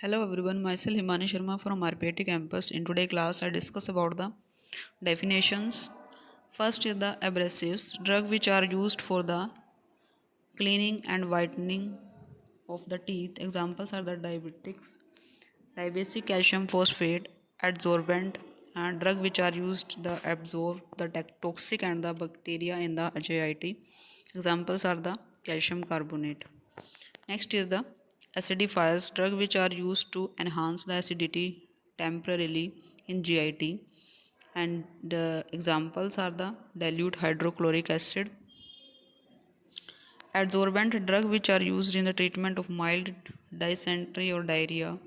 Hello everyone, myself Himani Sharma from RPIIT campus. In today's class, I discuss about the definitions. First is the abrasives, drug which are used for the cleaning and whitening of the teeth. Examples are the diabetics, dibasic calcium phosphate, adsorbent, and drug which are used the absorb the toxic and the bacteria in the HIIT. Examples are the calcium carbonate. Next is the acidifiers, drugs which are used to enhance the acidity temporarily in GIT. And the examples are the dilute hydrochloric acid, adsorbent drug which are used in the treatment of mild dysentery or diarrhea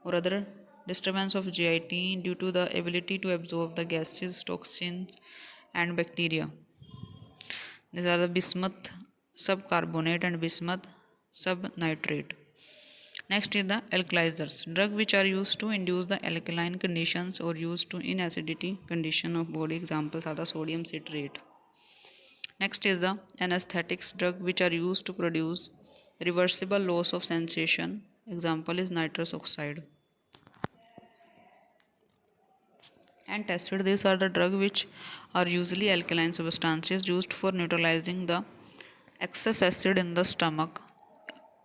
or other disturbance of GIT due to the ability to absorb the gases, toxins, and bacteria. These are the bismuth subcarbonate and bismuth subnitrate. Next is the alkalizers, drugs which are used to induce the alkaline conditions or used to in acidity condition of body. Examples are the sodium citrate. Next is the anesthetics, drug which are used to produce reversible loss of sensation. Example is nitrous oxide. Antacid, these are the drugs which are usually alkaline substances used for neutralizing the excess acid in the stomach,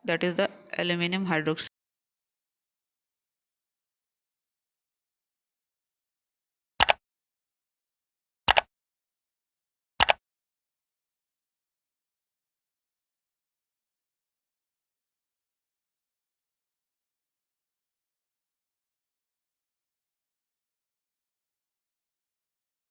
that is the aluminum hydroxide.